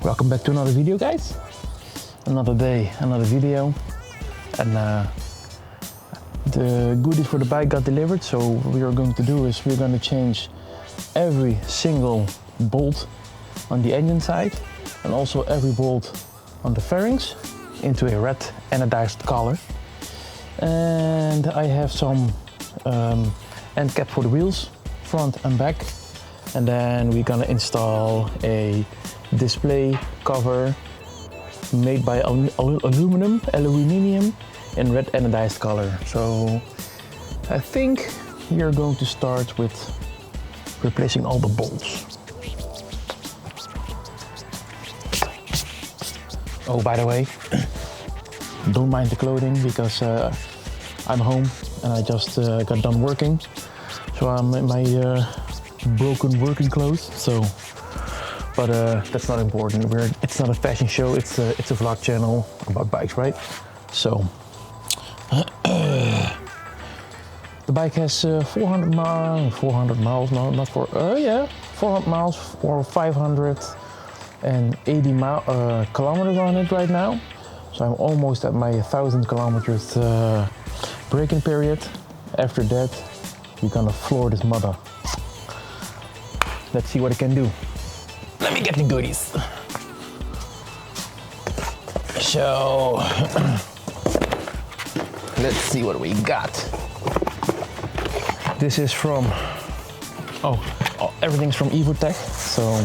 Welcome back to another video, guys. Another day, another video. And the goodies for the bike got delivered, so what we are going to do is we're going to change every single bolt on the engine side and also every bolt on the fairings into a red anodized color. And I have some end cap for the wheels, front and back. And then we're gonna install a display cover made by aluminium in red anodized color. So I think we are going to start with replacing all the bolts. Oh, by the way, don't mind the clothing because I'm home and I just got done working. So I'm in my broken working clothes. So, but that's not important. It's not a fashion show. It's a vlog channel about bikes, right? So the bike has 400 miles. No, not for. Yeah, 400 miles or 580 kilometers on it right now. So I'm almost at my 1,000 kilometers braking period. After that, we're gonna floor this mother. Let's see what it can do. Let me get the goodies. So, let's see what we got. This is from, everything's from Evotech. So,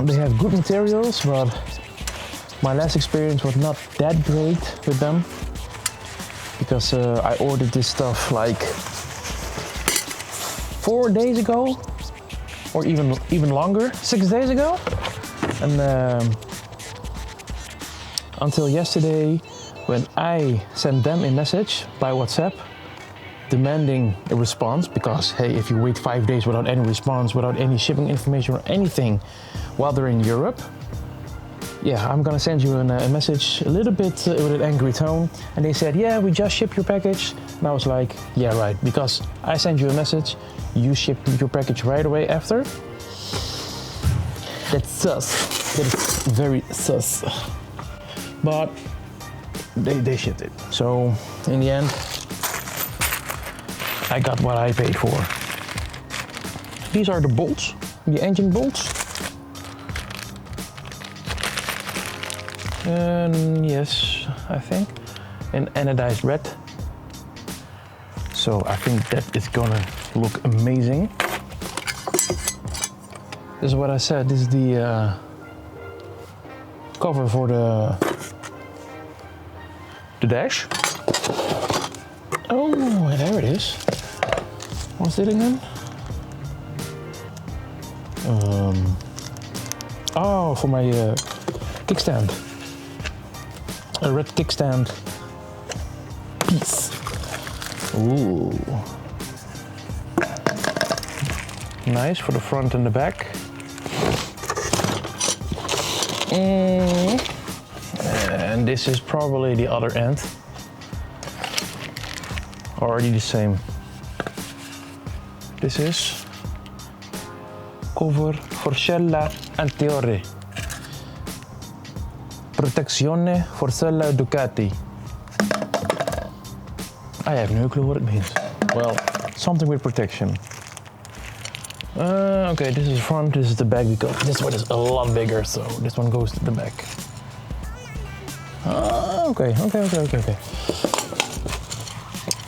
they have good materials, but my last experience was not that great with them. Because I ordered this stuff like 4 days ago, or even longer, 6 days ago, and until yesterday, when I sent them a message by WhatsApp demanding a response, because hey, if you wait 5 days without any response, without any shipping information or anything while they're in Europe, yeah, I'm gonna send you a message a little bit with an angry tone. And they said, yeah, we just shipped your package. And I was like, yeah, right, because I sent you a message, you shipped your package right away after. That's sus. That is very sus. But they shipped it. So in the end, I got what I paid for. These are the bolts, the engine bolts. Yes, I think in anodized red. So I think that is gonna look amazing. This is what I said. This is the cover for the dash. Oh, there it is. What's it again? Oh, for my kickstand. A red kickstand piece. Ooh. Nice for the front and the back. And this is probably the other end. Already the same. This is cover Forcella Anteriore. Protezione Forcella Ducati. I have no clue what it means. Well, something with protection. Okay, this is the front, this is the back, because this one is a lot bigger, so this one goes to the back. Okay.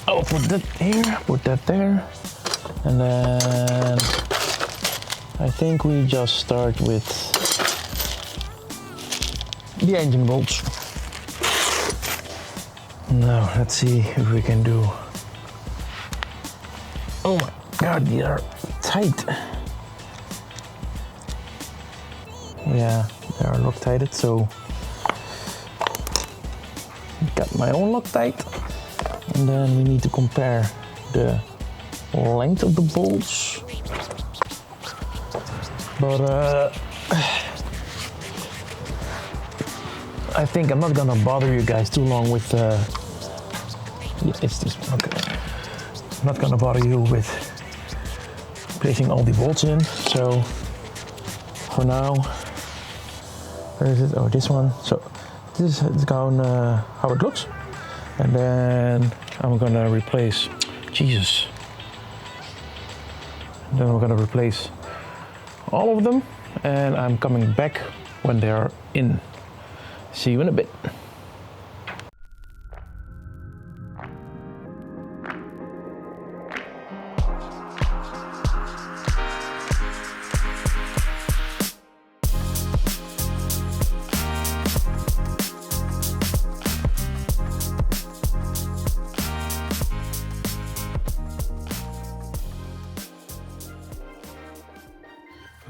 I'll put that here, put that there. And then I think we just start with the engine bolts. Now let's see if we can do. Oh my god, they are tight. Yeah, they are Loctited, so got my own Loctite. And then we need to compare the length of the bolts. But I think I'm not gonna bother you guys too long with yeah, it's this one, okay. I'm not gonna bother you with placing all the bolts in, so for now. Where is it? Oh, this one. So this is how it looks. And then I'm gonna replace, Jesus. Then I'm gonna replace all of them, and I'm coming back when they are in. See you in a bit.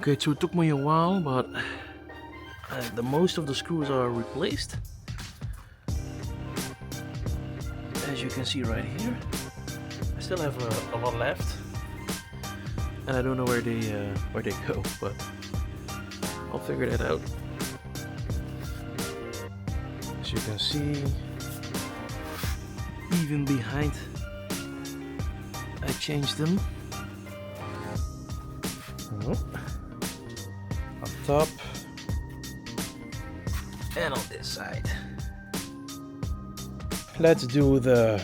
Okay, so it took me a while, but the most of the screws are replaced. As you can see right here, I still have a lot left, and I don't know where they go, but I'll figure that out. As you can see, even behind, I changed them. On top and on this side. Let's do the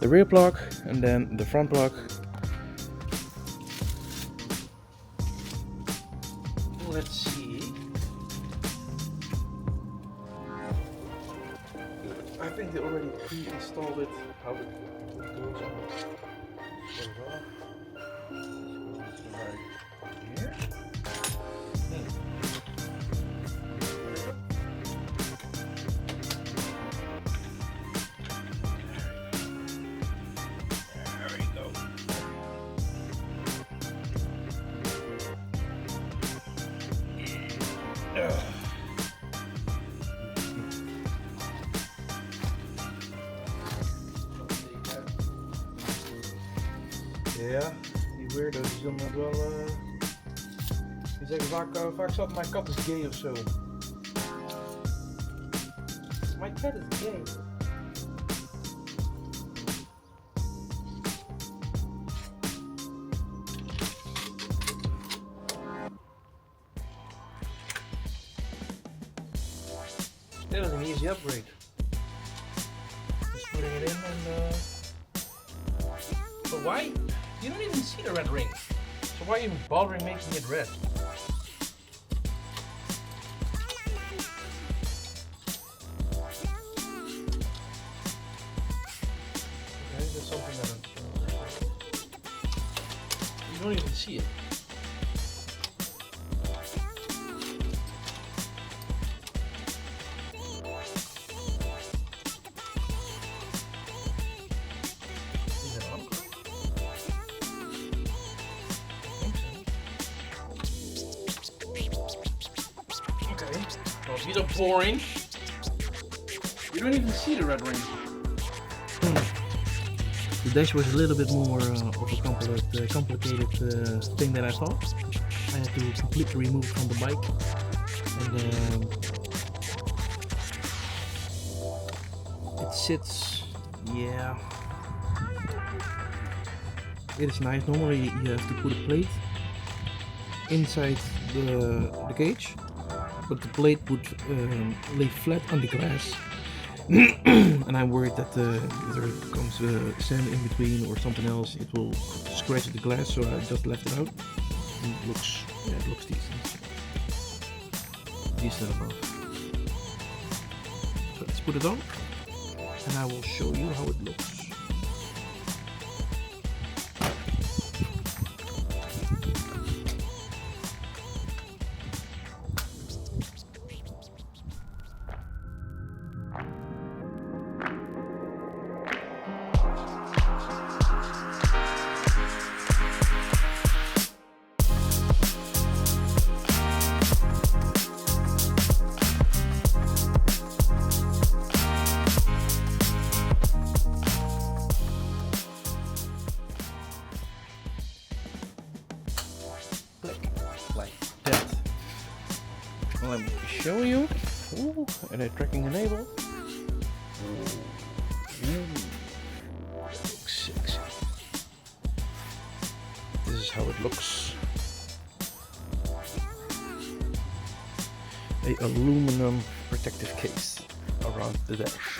rear block and then the front block. Let's see. I think they already pre-installed it. How it goes on. Right here. Ja, die weirdo's die doen dat wel. Die zeggen vaak zat mijn kat is gay of zo. My cat is gay. That was an easy upgrade. Just putting it in and but why? You don't even see the red ring. So why are you bothering making it red? Okay, there's something I don't see. You don't even see it. These are boring. You don't even see the red ring. The dash was a little bit more of a complicated thing than I thought. I had to completely remove it from the bike. And it sits, yeah. It is nice. Normally you have to put a plate inside the cage. But the plate would lay flat on the glass, and I'm worried that if there comes sand in between or something else, it will scratch the glass. So I just left it out. And it looks decent enough. So let's put it on, and I will show you how it looks. Like that. Let me show you. Ooh, and a tracking enable. Sexy. This is how it looks. a aluminum protective case around the dash.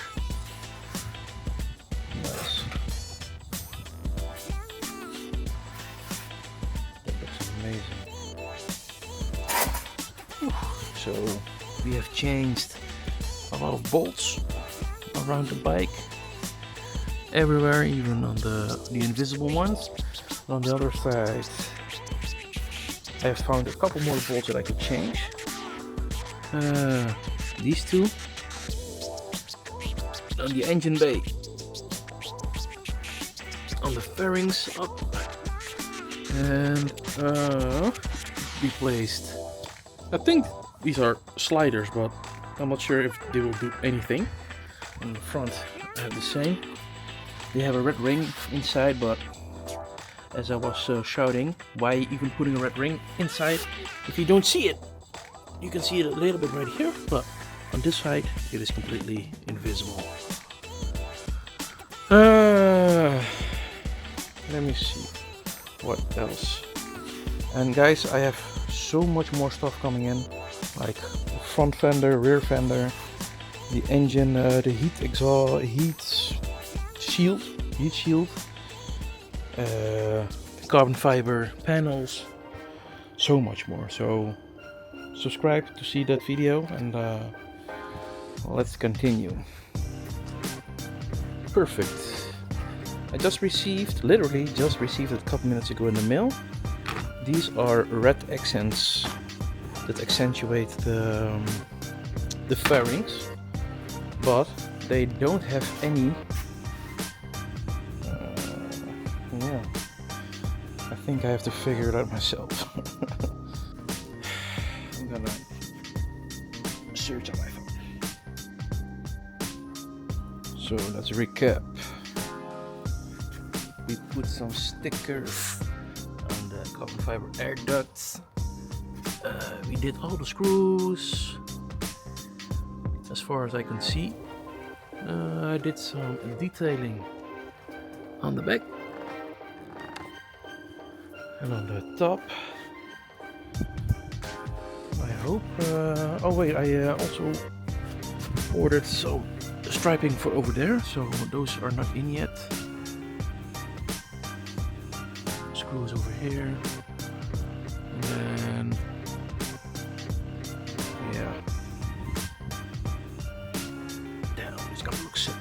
Nice. That looks amazing. So we have changed a lot of bolts around the bike, everywhere, even on the invisible ones. On the other side, I have found a couple more bolts that I could change. These two on the engine bay, on the fairings up, and replaced. I think these are sliders, but I'm not sure if they will do anything. On the front, I have the same. They have a red ring inside, but as I was shouting, why even putting a red ring inside if you don't see it? You can see it a little bit right here, but on this side it is completely invisible. Let me see what else. And guys, I have so much more stuff coming in, like front fender, rear fender, the engine, the heat exhaust, heat shield, carbon fiber panels, so much more. So subscribe to see that video, and let's continue. Perfect. I just received, literally just received it a couple minutes ago in the mail. These are red accents that accentuate the fairings, but they don't have any. Yeah, I think I have to figure it out myself. I'm gonna search on my phone. So let's recap. We put some stickers on the carbon fiber air ducts. We did all the screws as far as I can see. I did some detailing on the back and on the top. I hope. Oh wait, I also ordered some striping for over there, so those are not in yet. Screws over here, and then yeah, damn, it's gonna look sick,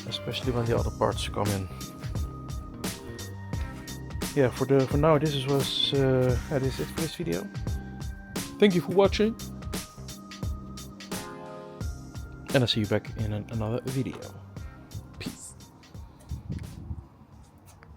especially when the other parts come in. Yeah, for now this is it for this video. Thank you for watching, and I'll see you back in another video.